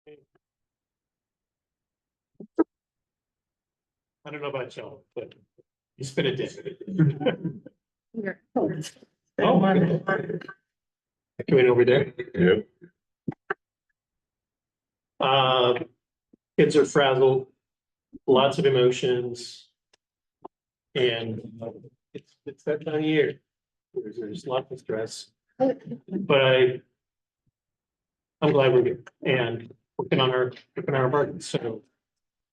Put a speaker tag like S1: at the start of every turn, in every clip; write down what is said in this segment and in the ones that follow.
S1: I don't know about y'all, but it's been a day. Oh, coming over there.
S2: Yep.
S1: Kids are frazzled, lots of emotions. And it's that time of year. There's lots of stress. But I'm glad we're here and working on our burdens. So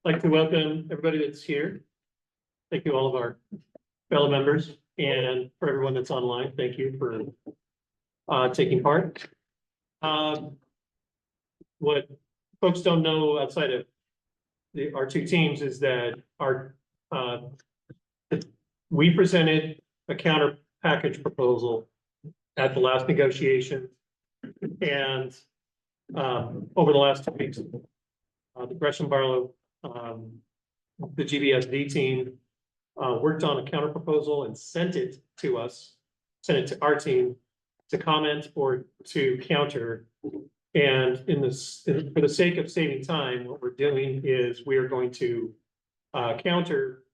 S1: I'd like to welcome everybody that's here. Thank you all of our fellow members, and for everyone that's online, thank you for taking part. What folks don't know outside of our two teams is that we presented a counter package proposal at the last negotiation, and over the last 2 weeks, the Gresham-Barlow, the GBSD team worked on a counter proposal and sent it to our team to comment or to counter. And for the sake of saving time, what we're doing is we are going to counter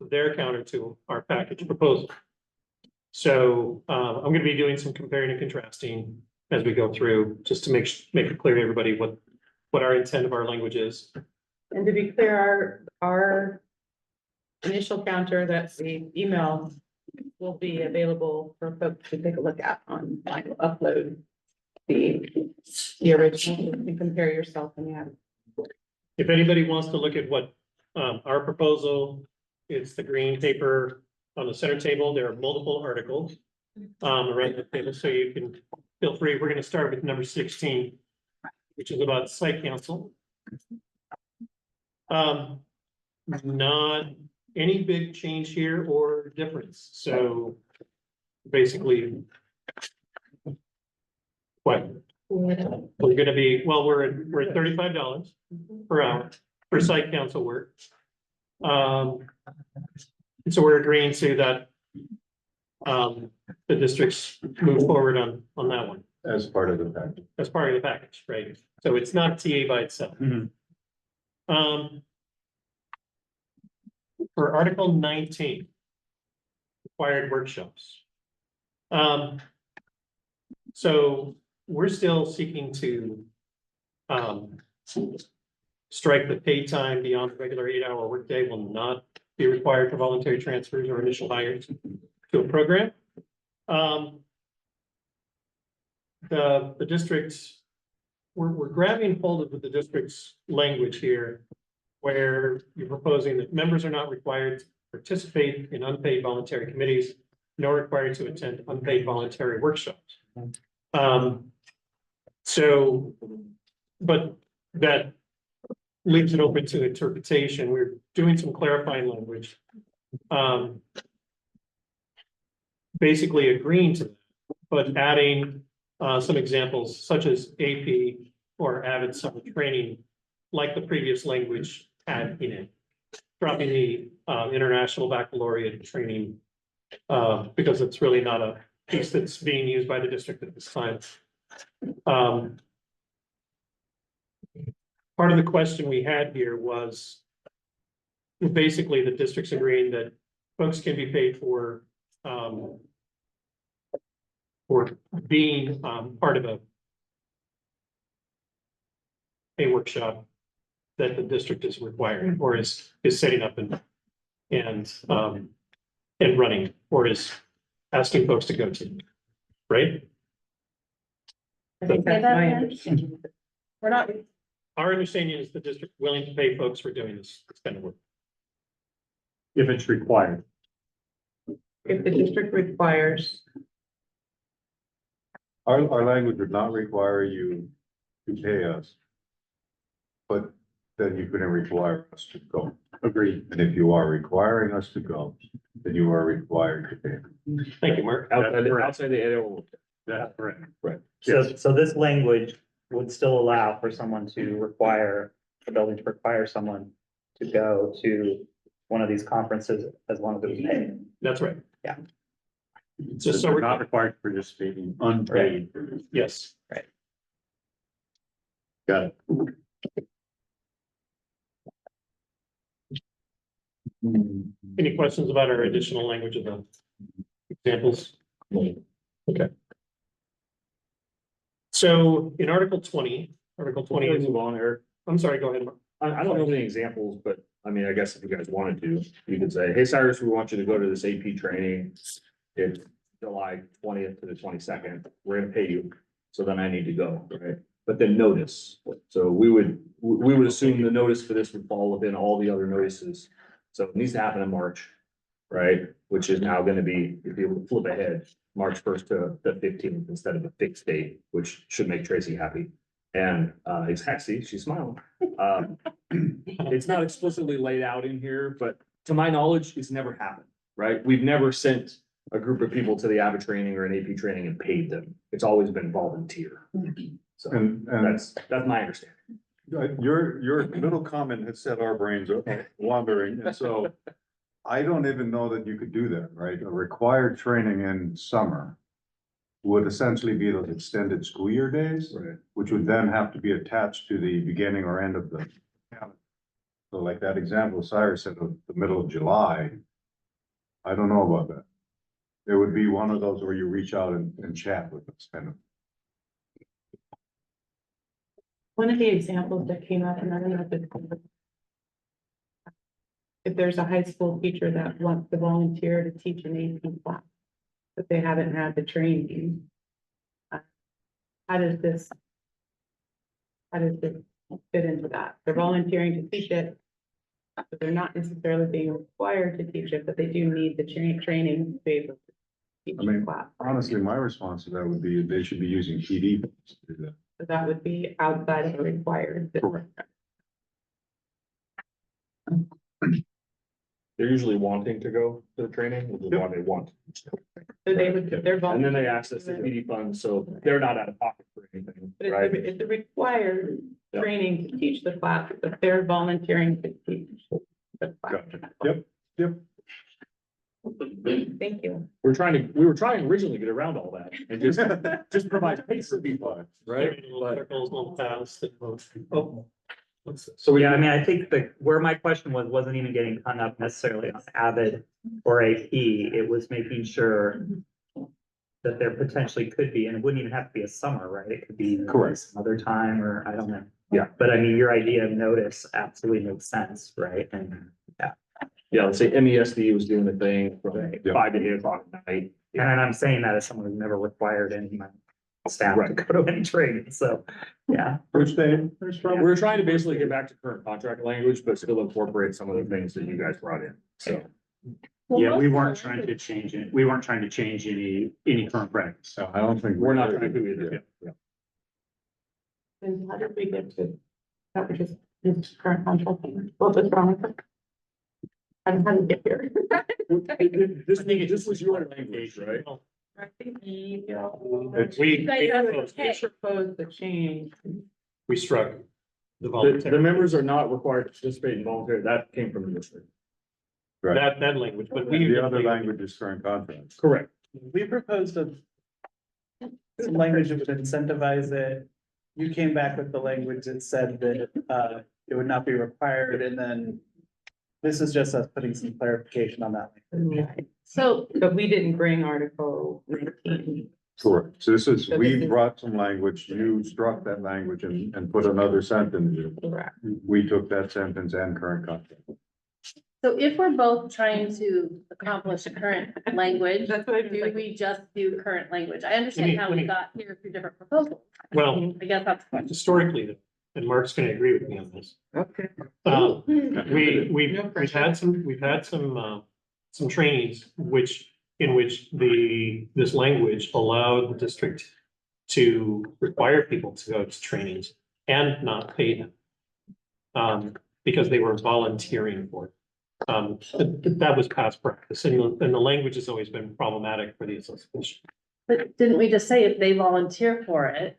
S1: their counter to our package proposal. So I'm going to be doing some comparing and contrasting as we go through, just to make it clear to everybody what our intent of our language is.
S3: And to be clear, our initial counter that we emailed will be available for folks to take a look at on, like, upload the original and compare yourself and that.
S1: If anybody wants to look at what our proposal, it's the green paper on the center table. There are multiple articles around the table, so you can feel free. We're going to start with number 16, which is about site council. Not any big change here or difference. So basically, what we're going to be, well, we're at $35 per hour for site council work. So we're agreeing to that. The districts move forward on that one.
S2: As part of the package.
S1: As part of the package, right? So it's not TA by itself. For Article 19, required workshops. So we're still seeking to strike the paid time beyond the regular 8-hour workday will not be required for voluntary transfers or initial hires to a program. The districts, we're grabbing hold of the district's language here, where you're proposing that members are not required to participate in unpaid voluntary committees, nor required to attend unpaid voluntary workshops. So, but that leaves it open to interpretation. We're doing some clarifying language. Basically agreeing to that, but adding some examples such as AP or Avid summer training, like the previous language had in it. Dropping the international baccalaureate training because it's really not a piece that's being used by the district at this time. Part of the question we had here was basically the district's agreeing that folks can be paid for being part of a workshop that the district is requiring or is setting up and running, or is asking folks to go to, right?
S3: I think that's my understanding. We're not,
S1: Our understanding is the district willing to pay folks for doing this kind of work.
S4: If it's required.
S3: if the district requires,
S2: Our language would not require you to pay us. But then you couldn't require us to go.
S4: Agreed.
S2: And if you are requiring us to go, then you are required to pay.
S1: Thank you, Mark.
S4: Outside
S5: the 8-hour.
S4: That's correct.
S2: Right.
S5: So this language would still allow for someone to require, the building to require someone to go to one of these conferences as long as it was paid.
S1: That's right.
S5: Yeah.
S1: Just so
S4: They're
S1: we're
S4: not required to participate in unpaid.
S1: yes.
S4: Got it.
S1: Any questions about our additional language of the examples? Okay. So in Article 20
S6: Before we
S1: is,
S6: move on, Eric,
S1: I'm sorry, go ahead, Mark.
S6: I don't know any examples, but I mean, I guess if you guys wanted to, you could say, hey, Cyrus, we want you to go to this AP training. It's July 20th to the 22nd. We're gonna pay you. So then I need to go, right? But then notice. So we would assume the notice for this would fall within all the other notices. So it needs to happen in March, right? Which is now gonna be, if you flip ahead, March 1st to the 15th instead of a fixed date, which should make Tracy happy. And exactly, she's smiling. It's not explicitly laid out in here, but to my knowledge, it's never happened, right? We've never sent a group of people to the AVID training or an AP training and paid them. It's always been volunteer. So
S2: And
S6: that's my understanding.
S2: your little comment has set our brains wandering, and so I don't even know that you could do that, right? A required training in summer would essentially be those extended school year days,
S6: Right.
S2: which would then have to be attached to the beginning or end of the calendar. So like that example Cyrus said of the middle of July, I don't know about that. It would be one of those where you reach out and chat with us, kind of.
S3: One of the examples that came up, and I don't know if there's a high school teacher that wants to volunteer to teach an AP class, but they haven't had the training. How does this fit into that? They're volunteering to teach it, but they're not necessarily being required to teach it, but they do need the training to be able to teach
S2: I mean,
S3: the class.
S2: honestly, my response to that would be they should be using PD to do that.
S3: So that would be outside of the required.
S2: Correct.
S6: They're usually wanting to go to the training, which is why they want.
S3: So they would, they're
S6: And
S3: volunteering.
S6: then they access the PD funds, so they're not out of pocket for anything,
S3: But
S6: right?
S3: it's a required
S6: Yeah.
S3: training to teach the class, but they're volunteering to teach. the class.
S2: Gotcha. Yep.
S3: Thank you.
S6: We were trying originally to get around all that and just provide pace for people, right?
S1: Little circles, little paths that goes- Oh.
S6: So we,
S5: Yeah, I mean, I think where my question wasn't even getting hung up necessarily on AVID or AP. It was making sure that there potentially could be, and it wouldn't even have to be a summer, right? It could be
S2: Correct.
S5: some other time, or I don't know.
S6: Yeah.
S5: But I mean, your idea of notice absolutely makes sense, right? And
S6: yeah, let's say MESD was doing the thing from
S5: Right.
S6: 5 to 8 o'clock at night.
S5: And I'm saying that as someone who's never required any of my staff to
S6: Right.
S5: go to any training, so, yeah.
S2: Which day? There's from.
S6: We're trying to basically get back to current contract language, but still incorporate some of the things that you guys brought in, so.
S4: Yeah, we weren't trying to change it. We weren't trying to change any current practice.
S2: So I don't think.
S6: We're not trying to do either. Yeah.
S3: And how did we get to, that was just this current contract? What was wrong with it? How did we get here?
S6: This was your language, right?
S3: I think you
S2: It's-
S1: We
S3: proposed the change.
S1: struck the
S6: The
S1: voluntary,
S6: members are not required to participate in voluntary, that came from the district.
S2: Right.
S1: that language, but we.
S2: The other language is current contract.
S6: Correct.
S7: We proposed some language that would incentivize it. You came back with the language that said that it would not be required, and then this is just us putting some clarification on that.
S3: Right.
S8: So,
S3: But we didn't bring Article 19.
S2: Correct. So this is,
S3: So
S2: we
S3: this is-
S2: brought some language, you struck that language and put another sentence in.
S3: Correct.
S2: We took that sentence and current contract.
S8: so if we're both trying to accomplish current language,
S3: That's what I
S8: do
S3: do.
S8: we just do current language? I understand how
S1: let
S8: we
S1: me-
S8: got here through different proposals.
S1: Well,
S8: I guess that's the question.
S1: historically, though, and Mark's gonna agree with me on this.
S3: Okay.
S1: We've had some trainings in which this language allowed the district to require people to go to trainings and not pay them. Because they were volunteering for it. That was past practice, and the language has always been problematic for the association.
S8: But didn't we just say if they volunteer for it,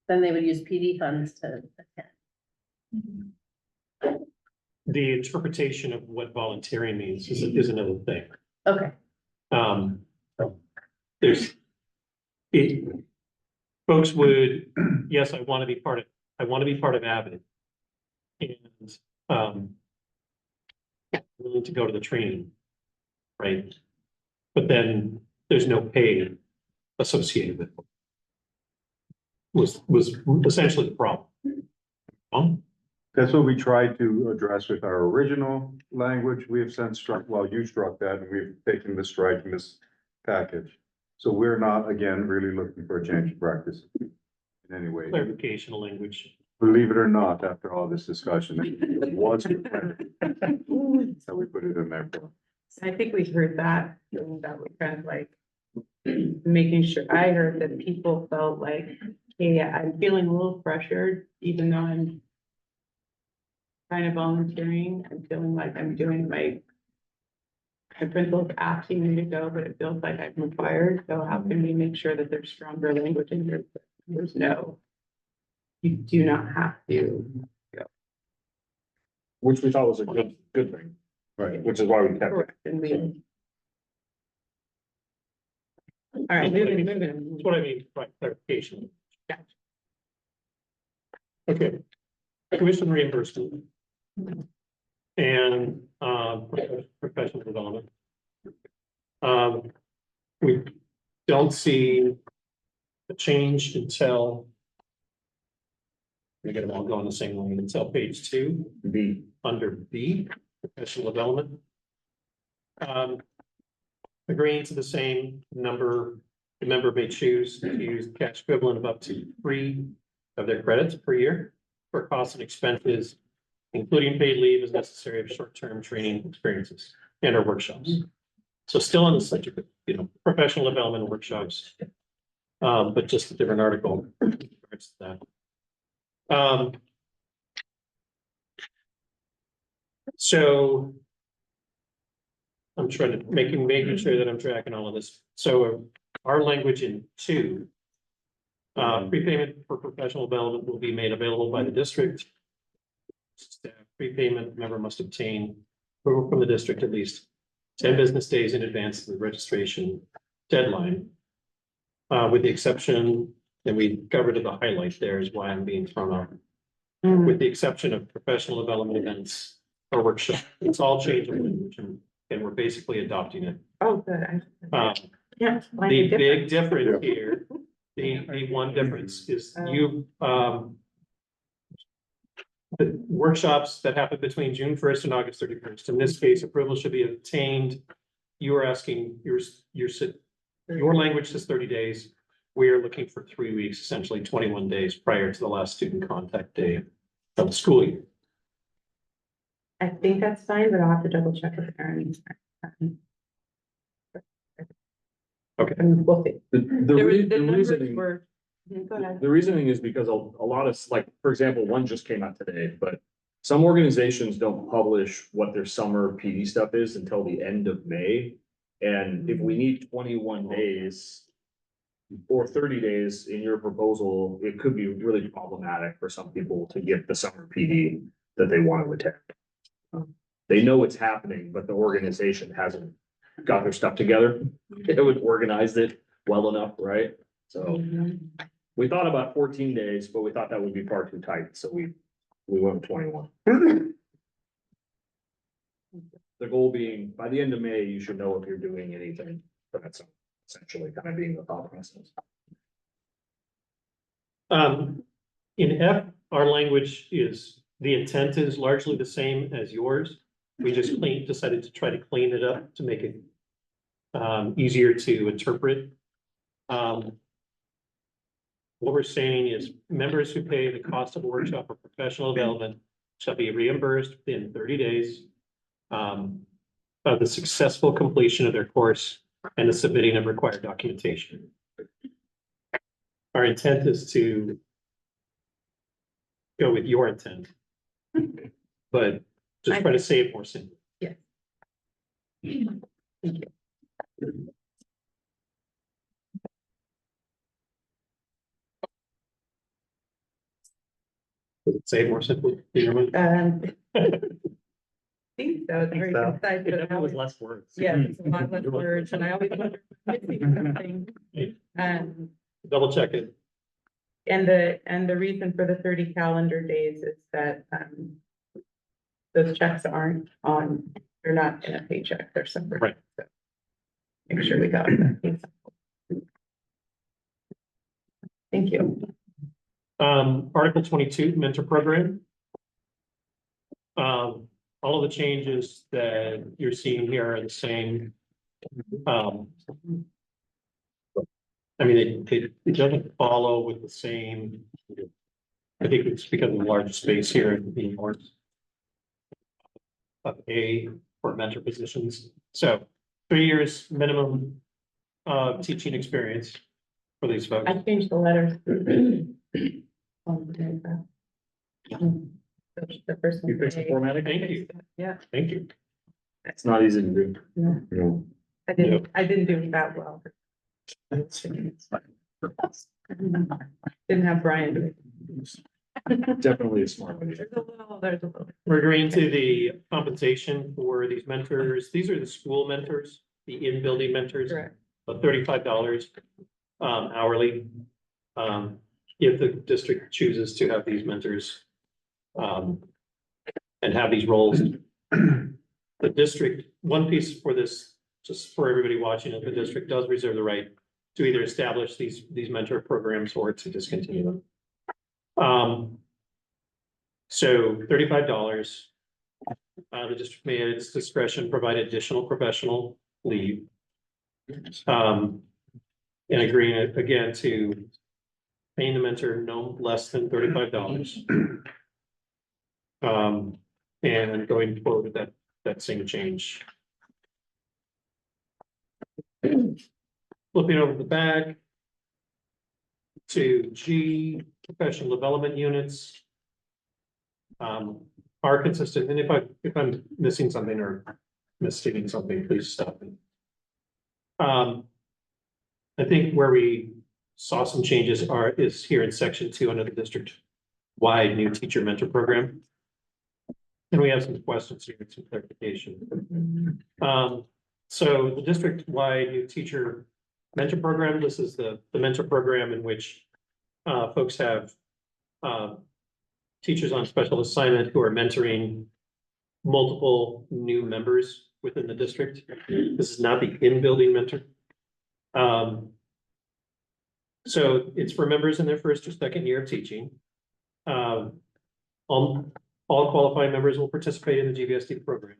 S8: then they would use PD funds to attend?
S1: The interpretation of what volunteering means is another thing.
S8: Okay,
S1: Folks would, yes, I want to be part of AVID. And, willing to go to the training, right? But then there's no pay associated with it. Was essentially the problem.
S2: That's what we tried to address with our original language. We have since struck, well, you struck that and we've taken the strike in this package. So we're not, again, really looking for a change of practice in any way.
S1: Clarification of language.
S2: Believe it or not, after all this discussion, it was. So we put it in there.
S3: I think we heard that, that was kind of like making sure, I heard that people felt like, hey, I'm feeling a little pressured, even though I'm kind of volunteering, I'm feeling like I'm doing my principal's asking me to go, but it feels like I'm required, so how can we make sure that there's stronger language in here? There's no, you do not have to.
S6: Which we thought was a good thing,
S2: Right.
S6: which is why we kept it.
S3: Correct, and we. All right, moving.
S1: That's what I mean by clarification.
S3: Yeah.
S1: Okay. Commission reimbursement. And, professional development. We don't see a change until we get them all going the same way until page 2,
S6: B.
S1: under B, professional development. Agreeing to the same number, the member may choose to use cash equivalent of up to 3 of their credits per year for costs and expenses, including paid leave as necessary of short-term training experiences and our workshops. So still on the subject of, professional development workshops. But just a different article. in regards to that. So I'm trying to making sure that I'm tracking all of this. So our language in 2, prepayment for professional development will be made available by the district. Staff prepayment member must obtain approval from the district at least 10 business days in advance of the registration deadline. With the exception, and we covered the highlight there is why I'm being thrown off. With the exception of professional development events or workshop, it's all change of language and we're basically adopting it.
S3: Oh, good.
S1: The big difference here, the one difference is the workshops that happen between June 1st and August 31st. In this case, approval should be obtained. You are asking your language says 30 days. We are looking for 3 weeks, essentially 21 days prior to the last student contact day of the school year.
S3: I think that's fine, but I'll have to double check with Aaron.
S1: Okay.
S3: And we'll see.
S6: The
S3: numbers
S6: reasoning.
S3: were. Go ahead.
S6: The reasoning is because a lot of, like, for example, one just came out today, but some organizations don't publish what their summer PD stuff is until the end of May. And if we need 21 days or 30 days in your proposal, it could be really problematic for some people to get the summer PD that they want to attend. They know it's happening, but the organization hasn't got their stuff together. They haven't organized it well enough, right? So we thought about 14 days, but we thought that would be far too tight, so we went with 21. The goal being, by the end of May, you should know if you're doing anything, but that's essentially kind of being the thought process.
S1: In F, our language is, the intent is largely the same as yours. We just decided to try to clean it up to make it easier to interpret. What we're saying is members who pay the cost of a workshop or professional development shall be reimbursed within 30 days of the successful completion of their course and the submitting of required documentation. Our intent is to go with your intent, but just try to say it more simple.
S3: Yes. Thank you.
S1: Does it say it more simply? in your mind?
S3: I think so. It's very
S5: So,
S3: concise,
S5: it
S3: but
S5: definitely was less words.
S3: yeah, it's a lot less words, and I always wonder if I'm missing something.
S1: Double check it.
S3: And the reason for the 30 calendar days is that, those checks aren't on, they're not in a paycheck, they're separate.
S1: Right.
S3: So make sure we got that. Thank you.
S1: Article 22, mentor program. All of the changes that you're seeing here are the same. I mean, it doesn't follow with the same. I think it's because of the large space here in the north. Of A for mentor positions, so 3 years minimum teaching experience for these folks.
S3: I changed the letters. On the paragraph. The first one.
S6: You fixed the formatting?
S1: Thank you.
S3: Yeah,
S1: Thank you.
S6: It's not easy to do.
S3: no,
S6: You know,
S3: I didn't do that well. Didn't have Brian do it.
S6: definitely a smart idea.
S3: There's a little.
S1: We're agreeing to the compensation for these mentors. These are the school mentors, the in-building mentors,
S3: Correct.
S1: of $35 hourly. If the district chooses to have these mentors and have these roles. The district, one piece for this, just for everybody watching it, the district does reserve the right to either establish these mentor programs or to discontinue them. So $35. The district may at its discretion provide additional professional leave. And agreeing again to paying the mentor no less than $35. And going forward with that same change. Flipping over the back to G, professional development units. Are consistent, and if I'm missing something or misstating something, please stop me. I think where we saw some changes is here in section 2 under the district-wide new teacher mentor program. And we have some questions here, some clarification. So the district-wide new teacher mentor program, this is the mentor program in which folks have teachers on special assignment who are mentoring multiple new members within the district. This is not the in-building mentor. So it's for members in their first or second year of teaching. All qualified members will participate in the GBSD program.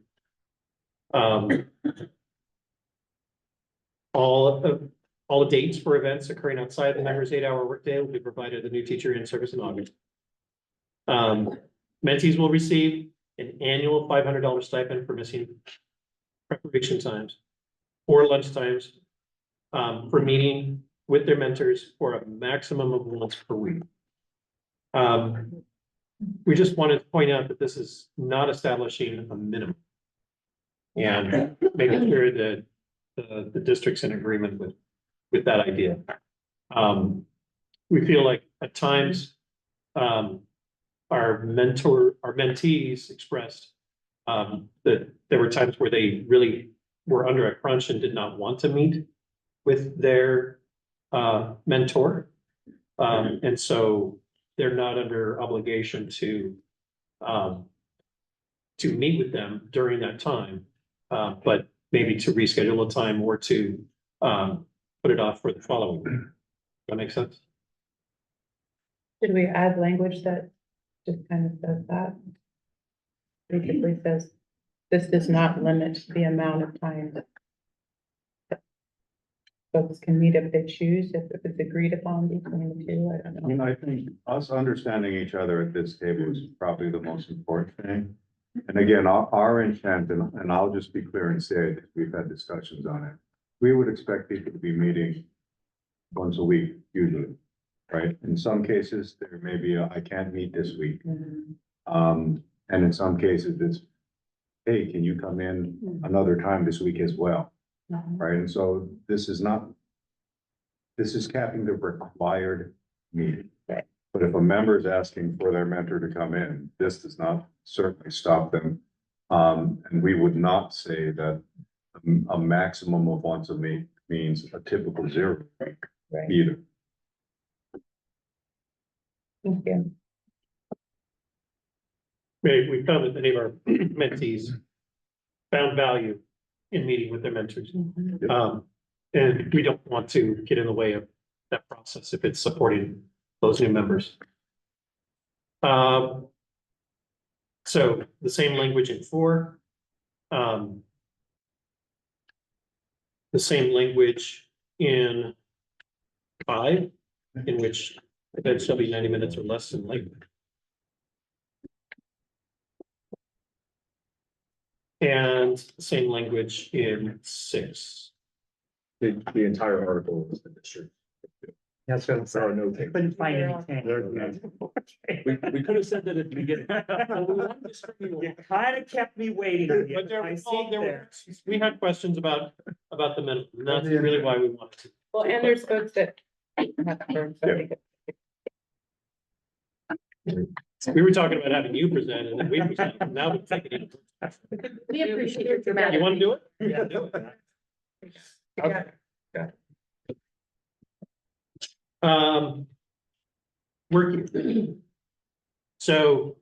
S1: All the dates for events occurring outside the member's 8-hour workday will be provided the new teacher in service in August. Mentees will receive an annual $500 stipend for missing preparation times or lunch times for meeting with their mentors for a maximum of once per week. We just wanted to point out that this is not establishing a minimum. And making sure that the district's in agreement with that idea. We feel like at times, our mentees expressed that there were times where they really were under a crunch and did not want to meet with their mentor. And so they're not under obligation to meet with them during that time, but maybe to reschedule a time or to put it off for the following week. That makes sense?
S3: Did we add language that just kind of says that? Basically says, this does not limit the amount of time that folks can meet if they choose, if it's agreed upon between the two, I don't
S2: I mean,
S3: know.
S2: I think us understanding each other at this table is probably the most important thing. And again, our intent, and I'll just be clear and say that we've had discussions on it. We would expect people to be meeting once a week usually, right? In some cases, there may be I can't meet this week.
S3: Mhm.
S2: And in some cases, it's, hey, can you come in another time this week as well?
S3: Mhm.
S2: Right? And so this is capping the required meeting.
S3: Right.
S2: But if a member is asking for their mentor to come in, this does not certainly stop them. And we would not say that a maximum of once a week means a typical 0 week
S3: Right,
S2: either.
S3: thank you.
S1: we found that many of our mentees found value in meeting with their mentors. And we don't want to get in the way of that process if it's supporting those new members. So the same language in 4. The same language in 5, in which events shall be 90 minutes or less in length. And same language in 6.
S6: The entire article is the district.
S5: That's what I'm
S6: There are
S5: saying.
S6: no
S5: I couldn't find any
S6: There-
S5: change.
S6: We could have said that at the beginning. Well, we wanted to string you
S5: You
S6: along.
S5: kind of kept me waiting. on you.
S1: But there
S5: I
S1: were,
S5: see there.
S1: we had questions about the minimum, and that's really why we wanted to.
S3: Well, and there's folks that.
S1: We were talking about having you present, and then we present, and now we're taking it.
S8: We appreciate your
S1: You
S8: dramatic.
S1: want to do it? Yeah, do it. Okay. Working. So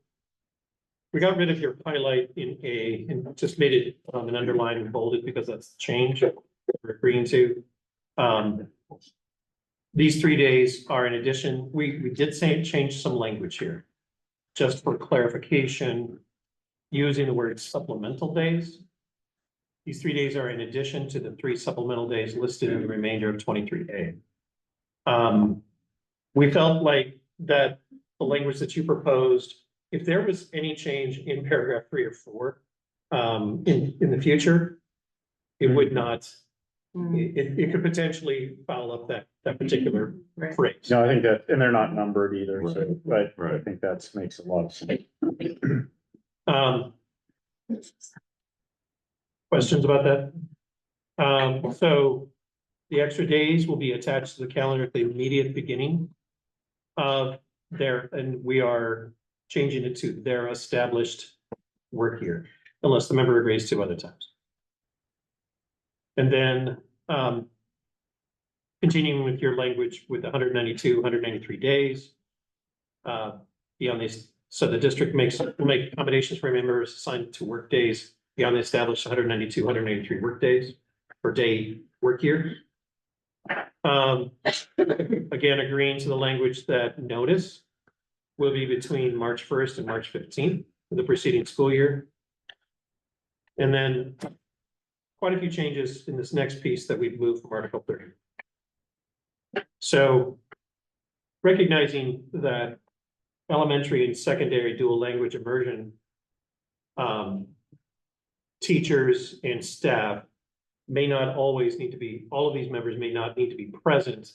S1: we got rid of your highlight in A and just made it an underline and bolded because that's the change we're agreeing to. These 3 days are in addition, we did say change some language here. Just for clarification, using the word supplemental days. These 3 days are in addition to the 3 supplemental days listed in the remainder of 23A. We felt like that the language that you proposed, if there was any change in paragraph 3 or 4, in the future, it would not, it could potentially foul up that particular
S3: Right.
S1: phrase.
S4: No, I think that, and they're not numbered either, so, but I
S2: Right.
S4: think that makes a lot of sense.
S1: Questions about that? So the extra days will be attached to the calendar at the immediate beginning of their, and we are changing it to their established work year, unless the member agrees to other times. And then, continuing with your language with 192, 193 days. Beyond these, so the district will make accommodations for members assigned to work days beyond the established 192, 183 work days per day work year. Again, agreeing to the language that notice will be between March 1st and March 15th of the preceding school year. And then quite a few changes in this next piece that we've moved from Article 30. So recognizing that elementary and secondary dual language immersion teachers and staff may not always need to be, all of these members may not need to be present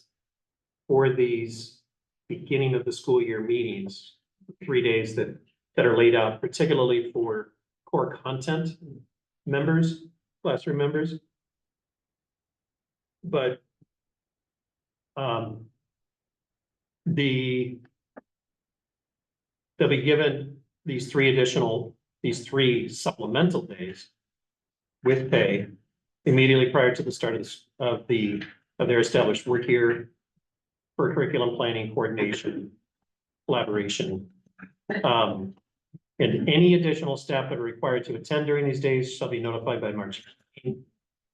S1: for these beginning of the school year meetings, 3 days that are laid out, particularly for core content members, classroom members. But they'll be given these 3 supplemental days with pay immediately prior to the start of their established work year for curriculum planning, coordination, collaboration. And any additional staff that are required to attend during these days shall be notified by March 15th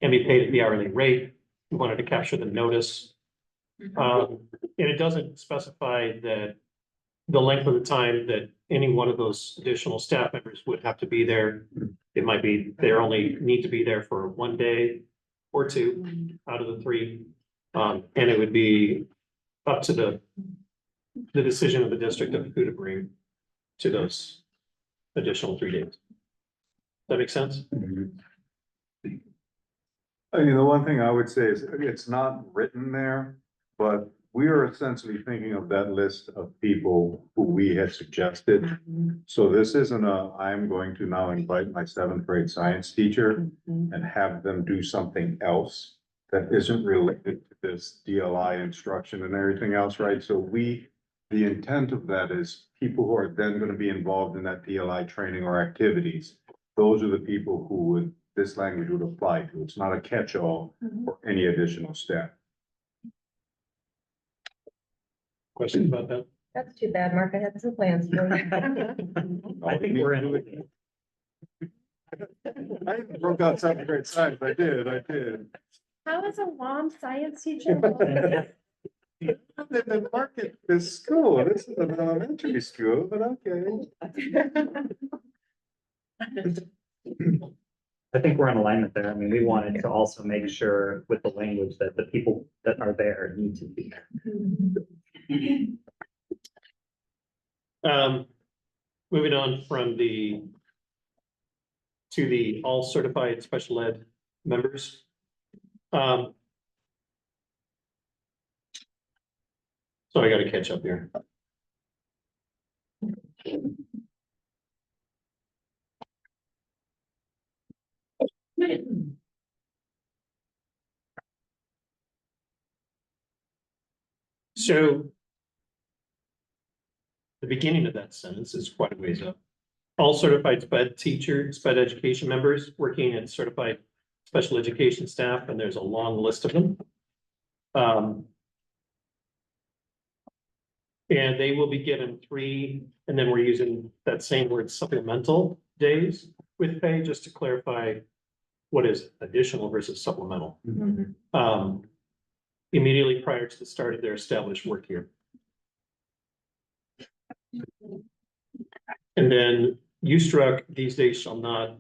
S1: and be paid at the hourly rate. We wanted to capture the notice. And it doesn't specify that the length of the time that any one of those additional staff members would have to be there. It might be, they only need to be there for 1 day or 2 out of the 3. And it would be up to the decision of the district of who to bring to those additional 3 days. Does that make sense?
S2: I mean, the one thing I would say is it's not written there, but we are essentially thinking of that list of people who we had suggested. So this isn't I'm going to now invite my 7th grade science teacher and have them do something else that isn't related to this DLI instruction and everything else, right? So the intent of that is people who are then going to be involved in that DLI training or activities. Those are the people who this language would apply to. It's not a catch-all for any additional staff.
S1: Questions about that?
S9: That's too bad, Mark. I had some plans for you.
S5: I think we're in.
S2: I broke out some great science, I did.
S8: How is a mom science teacher?
S2: They've been market this school, this is an elementary school, but okay.
S5: I think we're in alignment there. I mean, we wanted to also make sure with the language that the people that are there need to be there.
S1: Moving on from to the all certified special ed members. So I gotta catch up here. So the beginning of that sentence is quite a ways up. All certified sped education members working in certified special education staff, and there's a long list of them. And they will be given 3, and then we're using that same word supplemental days with pay, just to clarify what is additional versus supplemental. Immediately prior to the start of their established work year. And then you struck, these days shall not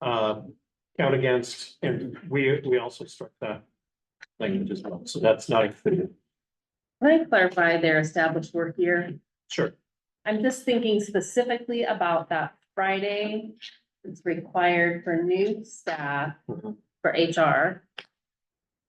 S1: count against, and we also struck that language as well, so that's not included.
S8: Can I clarify their established work year?
S1: Sure.
S8: I'm just thinking specifically about that Friday. It's required for new staff for HR.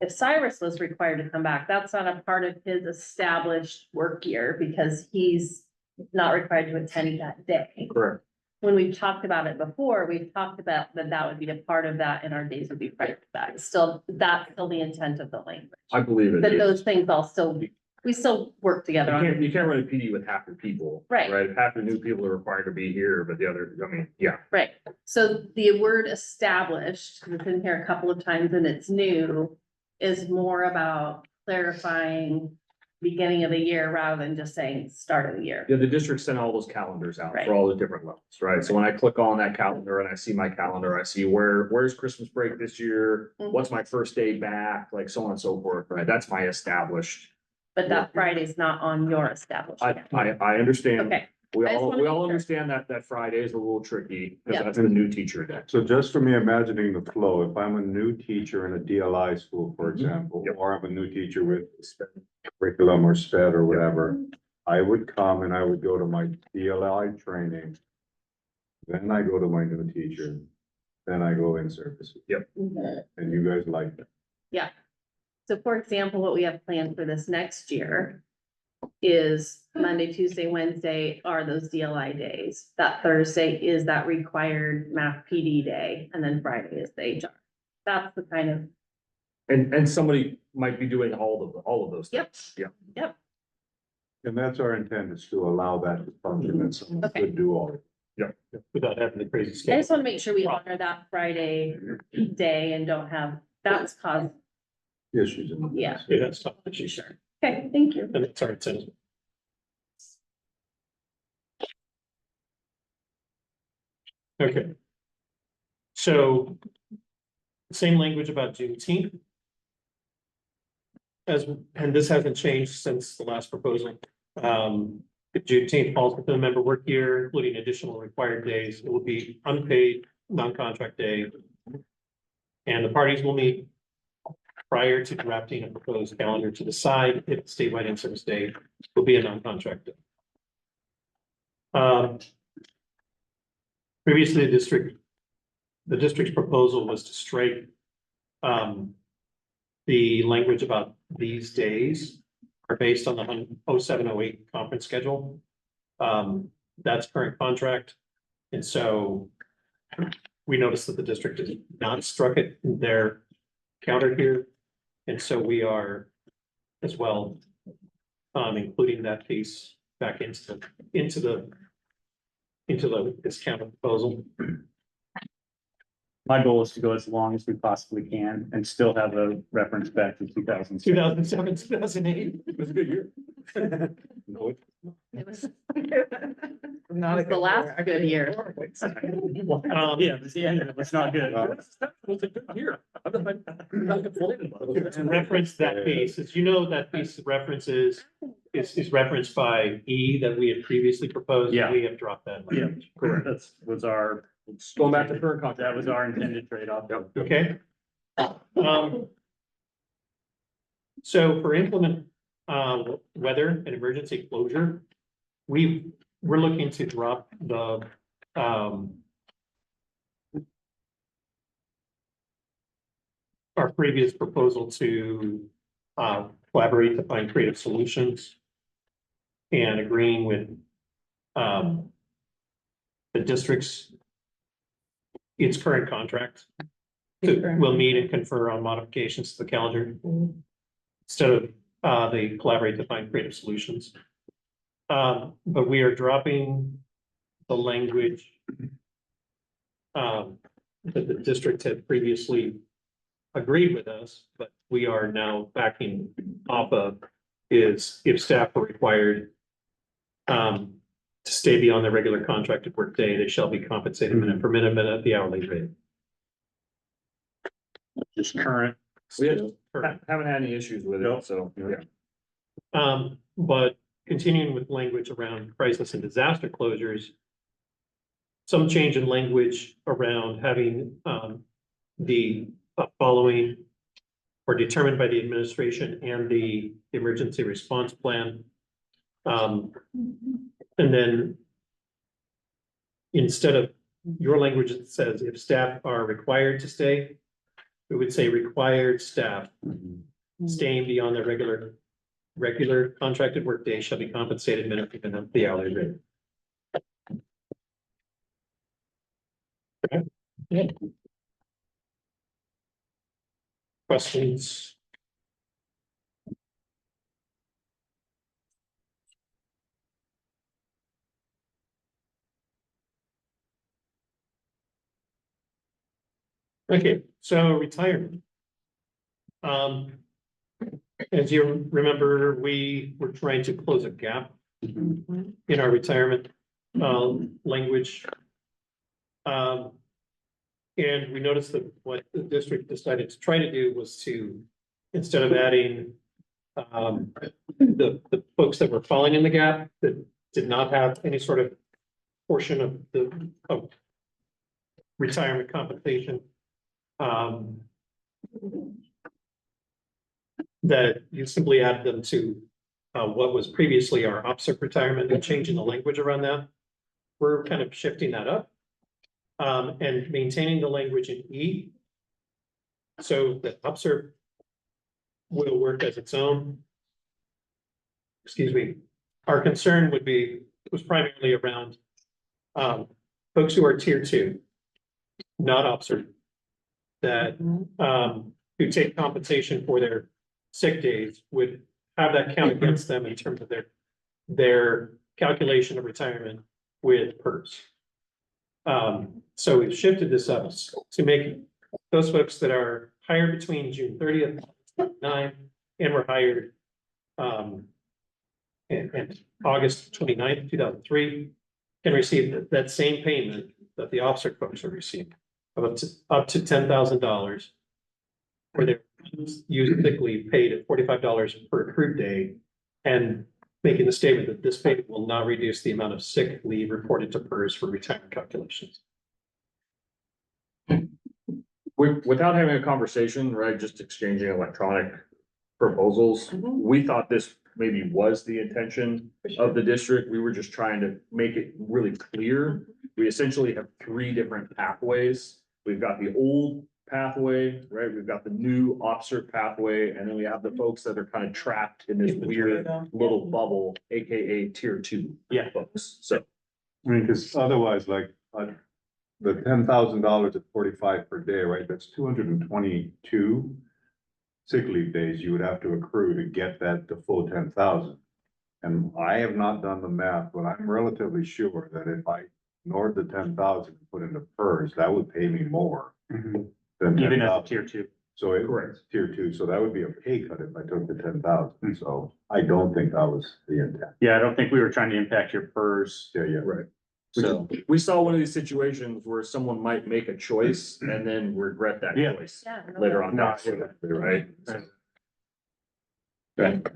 S8: If Cyrus was required to come back, that's not a part of his established work year because he's not required to attend that day.
S6: Correct.
S8: When we've talked about it before, we've talked about that would be a part of that and our days would be prior to that. Still, that's still the intent of the language.
S6: I believe it
S8: That
S6: is.
S8: those things all still, we still work together on.
S6: You can't run a PD with half your people.
S8: Right.
S6: Right, if half the new people are required to be here, but the other, I mean, yeah.
S8: Right, so the word established, it's in here a couple of times and it's new, is more about clarifying beginning of the year rather than just saying start of the year.
S6: Yeah, the district sent all those calendars out
S8: Right.
S6: for all the different levels, right? So when I click on that calendar and I see my calendar, I see where's Christmas break this year? What's my first day back, like so on and so forth, right? That's my established.
S8: But that Friday's not on your established.
S6: I understand.
S8: Okay,
S6: We
S8: I just
S6: all,
S8: wanna
S6: we
S8: make
S6: all
S8: sure.
S6: understand that Friday is a little tricky,
S8: Yeah.
S6: because that's the new teacher day.
S2: So just for me imagining the flow, if I'm a new teacher in a DLI school, for example,
S6: Yep.
S2: or I'm a new teacher with curriculum or SPED or whatever, I would come and I would go to my DLI training. Then I go to my new teacher, then I go in services. And you guys like that.
S8: yeah. So for example, what we have planned for this next year is Monday, Tuesday, Wednesday are those DLI days. That Thursday is that required math PD day, and then Friday is the HR. That's the kind of,
S6: And somebody might be doing all of those
S8: Yep.
S6: things. Yeah.
S2: And that's our intent is to allow that to function and someone
S8: Okay.
S2: could do all of it.
S1: Without having the crazy
S8: I
S1: schedule.
S8: just wanna make sure we honor that Friday day and don't have, that's caused,
S2: Issues. in the
S8: Yeah.
S2: past.
S1: Yeah, that's tough. She's
S8: sure. Okay, thank you.
S1: And it's our intent. Okay. So same language about Juneteenth. And this hasn't changed since the last proposal. Juneteenth falls within the member work year, including additional required days. It will be unpaid, non-contract day. And the parties will meet prior to drafting a proposed calendar to decide if statewide in-service day will be a non-contract day. Previously, the district's proposal was to strike the language about these days are based on the 0708 conference schedule. That's current contract. And so we noticed that the district has not struck it in their counter here. And so we are as well including that piece back into this counter proposal.
S4: My goal is to go as long as we possibly can and still have a reference back to 2000.
S1: 2007, 2008.
S6: It was a good year. No, it-
S8: It was
S3: Not a
S8: the last good year.
S4: Yeah, but the end of it was not good.
S6: It was a good year. I'm not complaining about it.
S1: To reference that piece, as you know, that piece of references is referenced by E that we had previously proposed.
S4: Yeah.
S1: We have dropped that.
S4: Yeah,
S1: language.
S4: correct. That's was our,
S6: Going back to current contract.
S4: that was our intended trade-off.
S1: Okay. So for implement, weather and emergency closure, we're looking to drop the, our previous proposal to, collaborate to find creative solutions and agreeing with, the district's, its current contract. We'll meet and confer on modifications to the calendar instead of, the collaborate to find creative solutions. But we are dropping the language that the district had previously agreed with us, but we are now backing off of is if staff are required to stay beyond the regular contracted workday, they shall be compensated minute per minute at the hourly rate.
S4: Just current.
S6: We haven't had any issues with
S4: Nope.
S6: it, so, yeah.
S1: But continuing with language around crisis and disaster closures. Some change in language around having, the following or determined by the administration and the emergency response plan. And then instead of your language, it says if staff are required to stay, we would say required staff staying beyond their regular contracted workday shall be compensated minute per minute the hourly rate. Okay. Yeah. Questions? Okay, so retirement. As you remember, we were trying to close a gap in our retirement, language. And we noticed that what the district decided to try to do was to, instead of adding, the folks that were falling in the gap that did not have any sort of portion of retirement compensation. That you simply add them to what was previously our OPSERP retirement and changing the language around that. We're kind of shifting that up and maintaining the language in E. So that OPSERP will work as its own. Excuse me. Our concern was primarily around folks who are tier 2, not OPSERP, that who take compensation for their sick days would have that count against them in terms of their calculation of retirement with PERS. So we've shifted this up to make those folks that are hired between June 30th, 9, and were hired and August 29th, 2003, can receive that same payment that the officer folks are receiving of up to $10,000 for their use sick leave paid at $45 per accrued day, and making the statement that this payment will not reduce the amount of sick leave reported to PERS for retirement calculations.
S6: Without having a conversation, right, just exchanging electronic proposals, we thought this maybe was the intention of the district. We were just trying to make it really clear. We essentially have 3 different pathways. We've got the old pathway, right? We've got the new OPSERP pathway, and then we have the folks that are kind of trapped in this weird little bubble, AKA tier 2 folks. So,
S2: I mean, because otherwise, like, the $10,000 at 45 per day, right, that's 222 sick leave days you would have to accrue to get that to full 10,000. And I have not done the math, but I'm relatively sure that if I ignored the 10,000 and put into PERS, that would pay me more
S4: Mhm.
S2: than
S4: Even as a
S2: 10,000.
S4: tier two.
S2: So it
S6: Correct.
S2: was tier two, so that would be a pay cut if I took the 10,000, so I don't think that was the intent.
S4: Yeah, I don't think we were trying to impact your PERS,
S2: Yeah,
S6: Right.
S4: so.
S6: We saw one of these situations where someone might make a choice and then regret that
S4: Yeah.
S6: choice
S8: Yeah. no,
S6: later on.
S4: No,
S6: down the road, Right?
S4: Right.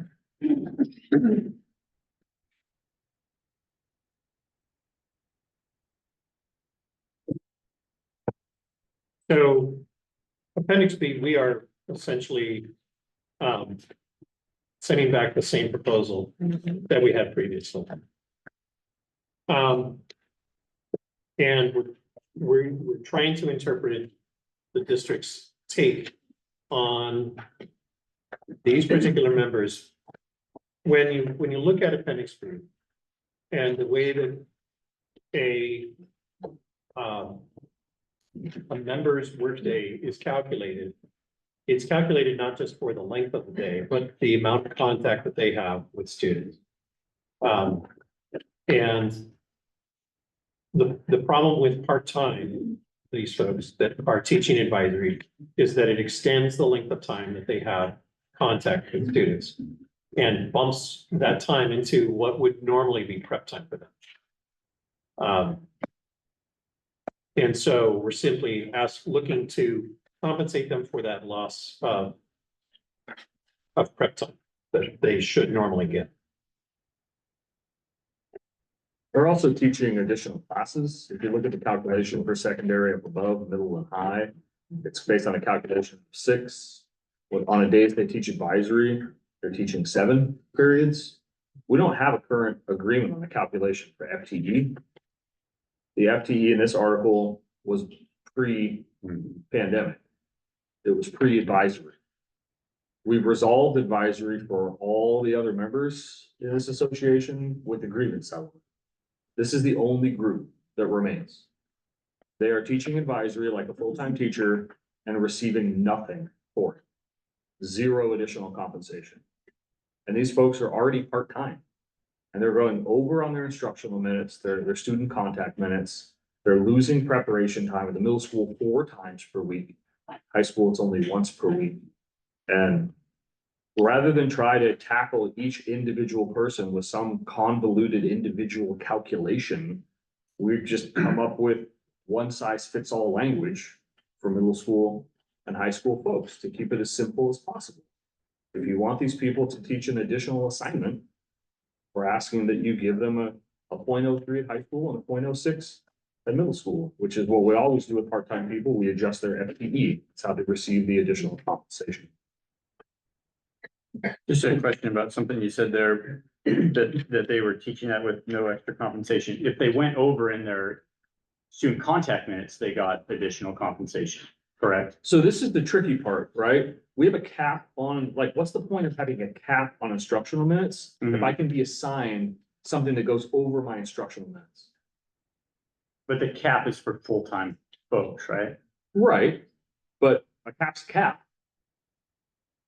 S1: So appendix B, we are essentially sending back the same proposal that we had previously. And we're trying to interpret the district's take on these particular members. When you look at appendix B and the way that a member's workday is calculated, it's calculated not just for the length of the day, but the amount of contact that they have with students. And the problem with part-time, these folks that are teaching advisory, is that it extends the length of time that they have contact with students and bumps that time into what would normally be prep time for them. And so we're simply looking to compensate them for that loss of prep time that they should normally get.
S6: We're also teaching additional classes. If you look at the calculation for secondary up above, middle and high, it's based on a calculation of 6. On a days they teach advisory, they're teaching 7 periods. We don't have a current agreement on the calculation for FTE. The FTE in this article was pre-pandemic. It was pre-advisory. We've resolved advisory for all the other members in this association with agreement settlement. This is the only group that remains. They are teaching advisory like a full-time teacher and receiving nothing for it. 0 additional compensation. And these folks are already part-time. And they're going over on their instructional minutes, their student contact minutes. They're losing preparation time in the middle school 4 times per week. High school, it's only once per week. And rather than try to tackle each individual person with some convoluted individual calculation, we've just come up with one-size-fits-all language for middle school and high school folks to keep it as simple as possible. If you want these people to teach an additional assignment, we're asking that you give them a 0.03 at high school and a 0.06 at middle school, which is what we always do with part-time people. We adjust their FTE. It's how they receive the additional compensation.
S4: Just a question about something you said there, that they were teaching that with no extra compensation. If they went over in their student contact minutes, they got additional compensation, correct?
S6: So this is the tricky part, right? We have a cap on, like, what's the point of having a cap on instructional minutes if I can be assigned something that goes over my instructional minutes?
S4: But the cap is for full-time folks, right?
S6: Right, but a cap's a cap.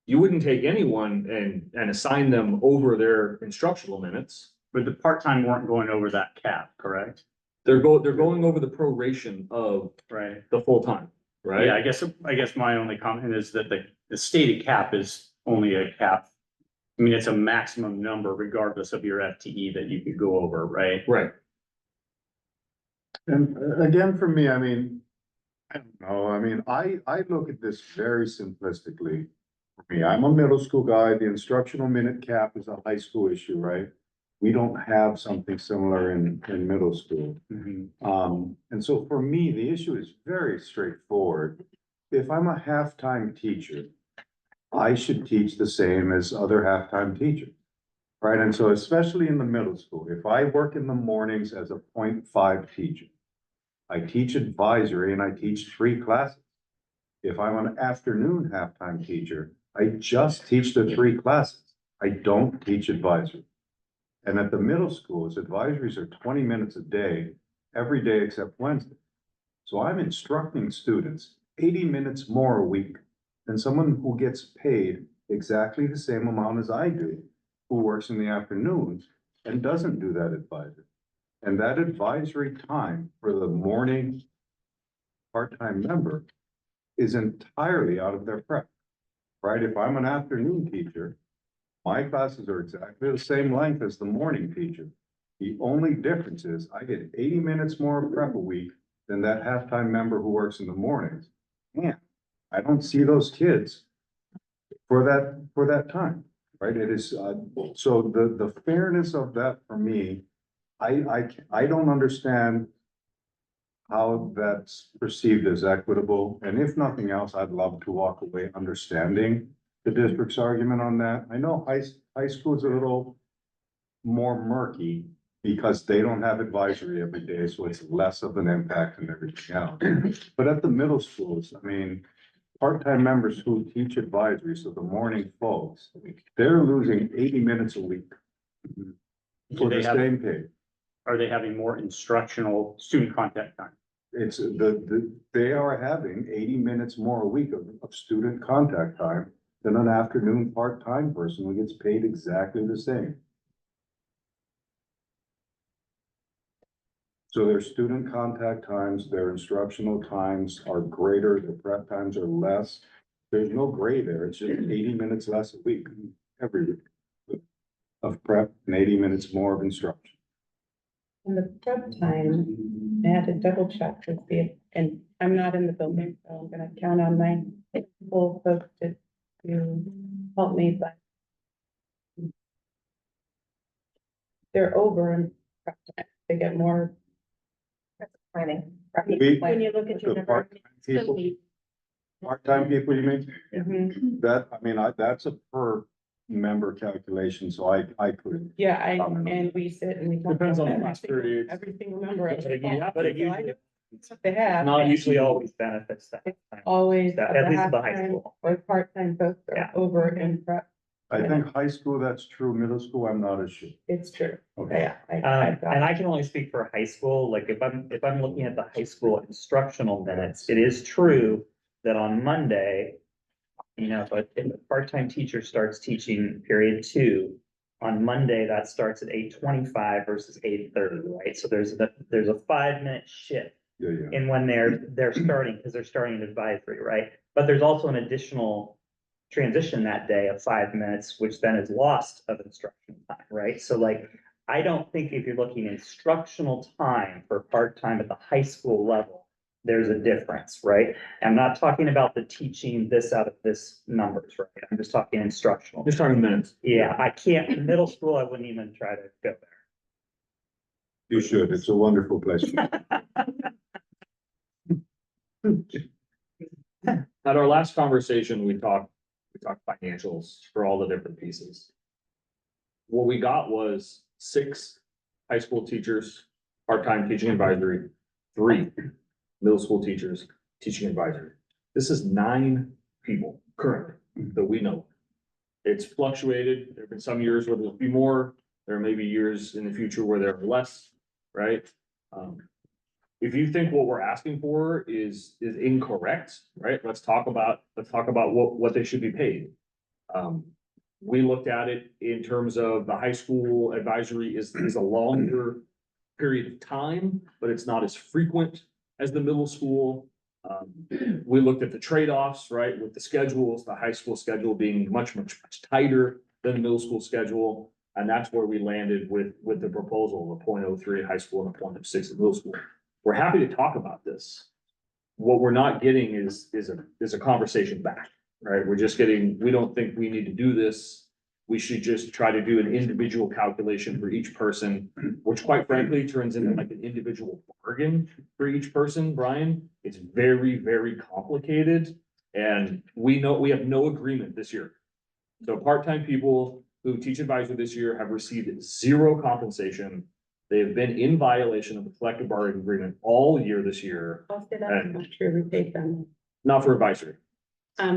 S6: You wouldn't take anyone and assign them over their instructional minutes.
S4: But the part-time weren't going over that cap, correct?
S6: They're going over the proration of
S4: Right.
S6: the full time, right?
S4: Yeah, I guess my only comment is that the stated cap is only a cap. I mean, it's a maximum number regardless of your FTE that you could go over, right?
S6: Right.
S2: And again, for me, I mean, I don't know, I mean, I look at this very simplistically. For me, I'm a middle school guy, the instructional minute cap is a high school issue, right? We don't have something similar in middle school. And so for me, the issue is very straightforward. If I'm a half-time teacher, I should teach the same as other half-time teachers. Right, and so especially in the middle school, if I work in the mornings as a 0.5 teacher, I teach advisory and I teach 3 classes. If I'm an afternoon half-time teacher, I just teach the 3 classes. I don't teach advisory. And at the middle schools, advisories are 20 minutes a day, every day except Wednesday. So I'm instructing students 80 minutes more a week than someone who gets paid exactly the same amount as I do, who works in the afternoons and doesn't do that advisory. And that advisory time for the morning part-time member is entirely out of their prep, right? If I'm an afternoon teacher, my classes are exactly the same length as the morning teacher. The only difference is I get 80 minutes more of prep a week than that halftime member who works in the mornings. And I don't see those kids for that time, right? It is, so the fairness of that for me, I don't understand how that's perceived as equitable. And if nothing else, I'd love to walk away understanding the district's argument on that. I know high school is a little more murky because they don't have advisory every day, so it's less of an impact than everything else. But at the middle schools, I mean, part-time members who teach advisory, so the morning folks, they're losing 80 minutes a week
S4: Do
S2: for
S4: they
S2: the
S4: have,
S2: same pay.
S4: are they having more instructional student contact time?
S2: It's they are having 80 minutes more a week of student contact time than an afternoon part-time person who gets paid exactly the same. So their student contact times, their instructional times are greater, their prep times are less. There's no gray there. It's just 80 minutes less a week, every week of prep and 80 minutes more of instruction.
S3: And the prep time, I had to double check to see if, and I'm not in the building, so I'm gonna count on my full folks to help me, but they're over in prep time. They get more.
S9: Planning.
S3: When you look at your
S2: The
S3: number.
S2: part-time people, you mean?
S3: Mhm.
S2: That, I mean, that's a per member calculation, so I could.
S3: Yeah, and we sit and we talk.
S6: Depends on
S3: about
S6: the class
S3: every single-
S6: periods.
S3: Every single member.
S5: But it usually,
S3: They have.
S5: not usually always benefits that. time.
S3: Always.
S5: At least at the high
S3: halftime
S5: school.
S3: Or part-time folks are
S5: Yeah.
S3: over in prep.
S2: I think high school, that's true. Middle school, I'm not as sure.
S3: It's true.
S2: Okay.
S3: Yeah.
S5: And I can only speak for high school, like if I'm looking at the high school instructional minutes, it is true that on Monday, you know, if a part-time teacher starts teaching period 2, on Monday, that starts at 8:25 versus 8:30, right? So there's a 5-minute shift
S2: Yeah, yeah.
S5: in when they're starting, because they're starting an advisory, right? But there's also an additional transition that day of 5 minutes, which then is lost of instruction time, right? So like, I don't think if you're looking instructional time for part-time at the high school level, there's a difference, right? I'm not talking about the teaching this out of this numbers, right? I'm just talking instructional.
S6: Just talking minutes.
S5: Yeah, I can't, in middle school, I wouldn't even try to go
S2: You should. It's a wonderful place.
S5: there.
S6: At our last conversation, we talked financials for all the different pieces. What we got was 6 high school teachers, part-time teaching advisory, 3 middle school teachers, teaching advisory. This is 9 people currently that we know. It's fluctuated. There have been some years where there'll be more. There may be years in the future where there are less, right? If you think what we're asking for is incorrect, right? Let's talk about what they should be paid. We looked at it in terms of the high school advisory is a longer period of time, but it's not as frequent as the middle school. We looked at the trade-offs, right, with the schedules, the high school schedule being much tighter than the middle school schedule. And that's where we landed with the proposal of a 0.03 high school and a 0.06 at middle school. We're happy to talk about this. What we're not getting is a conversation back, right? We're just getting, we don't think we need to do this. We should just try to do an individual calculation for each person, which quite frankly turns into like an individual bargain for each person, Brian. It's very, very complicated. And we know we have no agreement this year. So part-time people who teach advisory this year have received 0 compensation. They have been in violation of the collective bargaining agreement all year this year,
S3: I'll say that's not true. We paid them.
S6: not for advisory.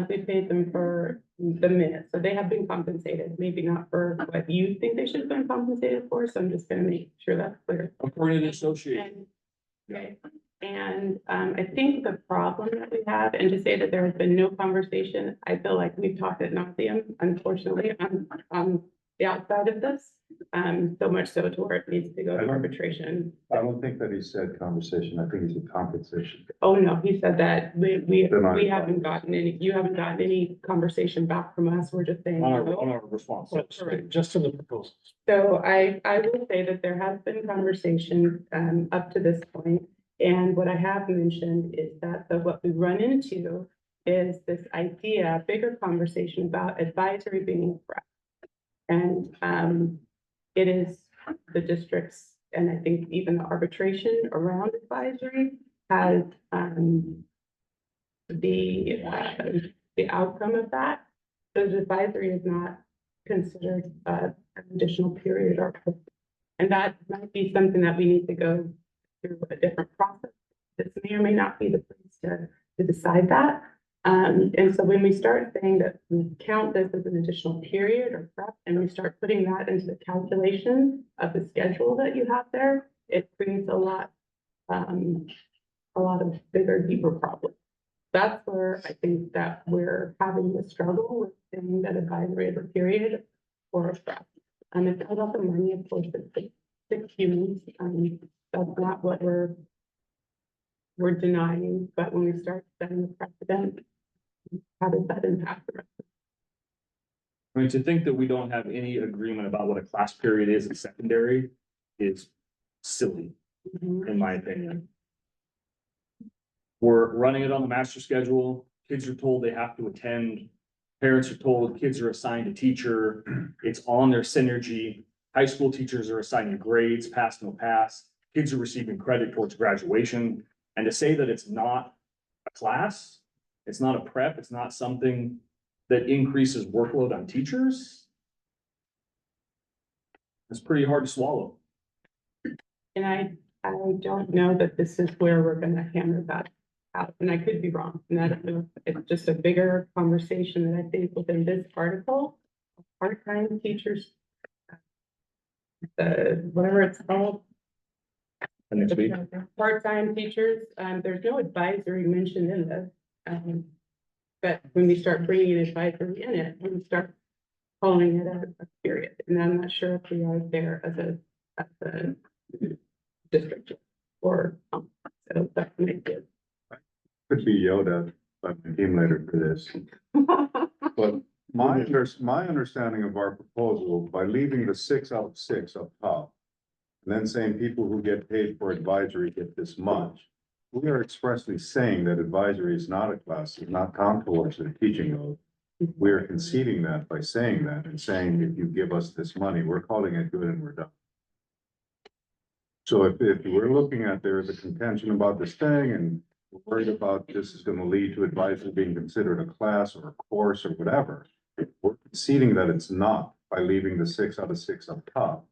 S3: We paid them for the minutes, so they have been compensated, maybe not for what you think they should have been compensated for, so I'm just gonna make sure that's clear.
S6: According to the association.
S3: Okay, and I think the problem that we have, and to say that there has been no conversation, I feel like we've talked ad nauseam, unfortunately, on the outside of this. So much so to where it needs to go to arbitration.
S2: I don't think that he said conversation, I think he said compensation.
S3: Oh, no, he said that we
S2: Then I-
S3: haven't gotten any, you haven't gotten any conversation back from us. We're just saying.
S6: On
S3: no.
S6: our response.
S3: Correct.
S1: Just in the proposals.
S3: So I will say that there has been conversation, up to this point. And what I have mentioned is that, so what we run into is this idea, bigger conversation about advisory being a threat. And, it is the districts, and I think even the arbitration around advisory has, the outcome of that. So the advisory is not considered, an additional period or, and that might be something that we need to go through a different process. This may or may not be the place to decide that. And so when we start saying that we count this as an additional period or prep, and we start putting that into the calculation of the schedule that you have there, it brings a lot of bigger, deeper problems. That's where I think that we're having the struggle with saying that advisory is a period or a prep. And it's about the money, of course, it's six humans, that's not what we're denying, but when we start setting the precedent, how does that impact the rest?
S6: I mean, to think that we don't have any agreement about what a class period is in secondary is silly, in my opinion. We're running it on the master schedule. Kids are told they have to attend. Parents are told kids are assigned a teacher. It's on their synergy. High school teachers are assigning grades, pass, no pass. Kids are receiving credit towards graduation. And to say that it's not a class, it's not a prep, it's not something that increases workload on teachers, it's pretty hard to swallow.
S3: And I don't know that this is where we're gonna hammer that out, and I could be wrong, and I don't know, it's just a bigger conversation that I think within this article, part-time teachers, whatever it's called,
S6: And next week,
S3: part-time teachers, there's no advisory mentioned in this. But when we start bringing an advisory in it, we start calling it a period, and I'm not sure if we are there as a district or, so that might be.
S2: Could be yelled at by my team leader for this, but my understanding of our proposal, by leaving the 6 out of 6 up top. And then saying people who get paid for advisory get this much. We are expressly saying that advisory is not a class, does not count towards the teaching load. We are conceding that by saying that and saying, if you give us this money, we're calling it good and we're done. So if we're looking at there is a contention about this thing and we're worried about this is gonna lead to advisory being considered a class or a course or whatever, we're conceding that it's not by leaving the 6 out of 6 up top.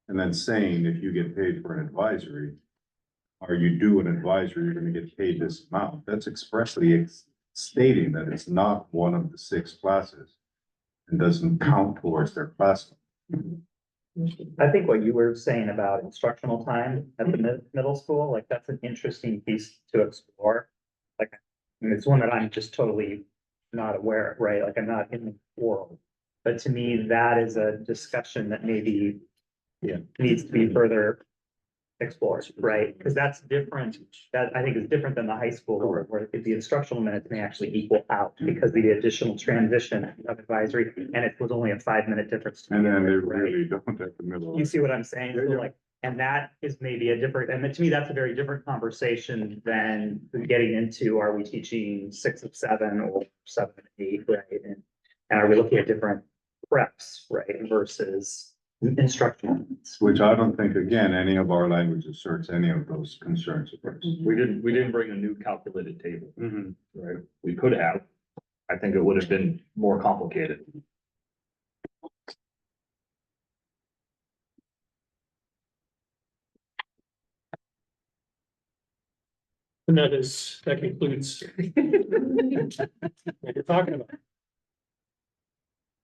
S2: And then saying if you get paid for an advisory, or you do an advisory, you're gonna get paid this amount. That's expressly stating that it's not one of the 6 classes. And doesn't count towards their class.
S5: I think what you were saying about instructional time at the middle school, like that's an interesting piece to explore. Like, I mean, it's one that I'm just totally not aware of, right? Like I'm not in the world. But to me, that is a discussion that maybe needs to be further explored, right? Because that's different, that I think is different than the high school where the instructional minutes may actually equal out because the additional transition of advisory, and it was only a 5-minute difference.
S2: And then they
S5: right?
S2: really don't at the middle.
S5: You see what I'm saying? So
S2: Yeah.
S5: like, and that is maybe a different, and to me, that's a very different conversation than getting into, are we teaching 6 of 7 or 7 of 8, right? And are we looking at different preps, right, versus instructional minutes?
S2: Which I don't think, again, any of our language asserts any of those concerns of ours.
S6: we didn't bring a new calculated table, right? We could have. I think it would have been more complicated.
S1: And that concludes what we're talking about.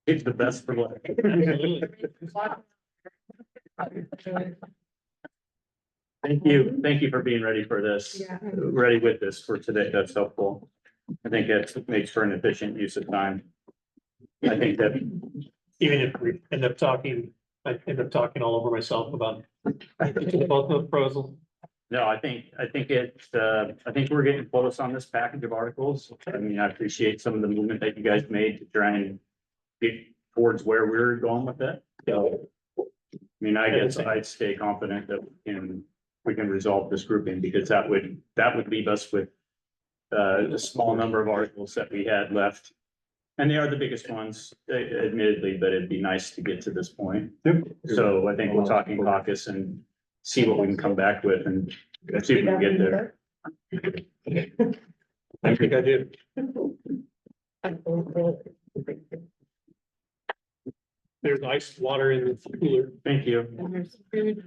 S4: It's the best for what?
S1: Absolutely.
S4: Thank you for being ready for this,
S3: Yeah.
S4: ready with this for today, that's helpful. I think it makes for an efficient use of time. I think that
S1: even if we end up talking, I end up talking all over myself about both of the proposals.
S4: No, I think I think we're getting close on this package of articles. I mean, I appreciate some of the movement that you guys made to try and get towards where we're going with it. So, I mean, I guess I'd stay confident that we can resolve this grouping, because that would leave us with a small number of articles that we had left. And they are the biggest ones, admittedly, but it'd be nice to get to this point.
S2: Yep.
S4: So I think we'll talk in caucus and see what we can come back with and see if we can get there.
S1: I think I do. There's ice water in the cooler.
S4: Thank you.
S3: And there's food.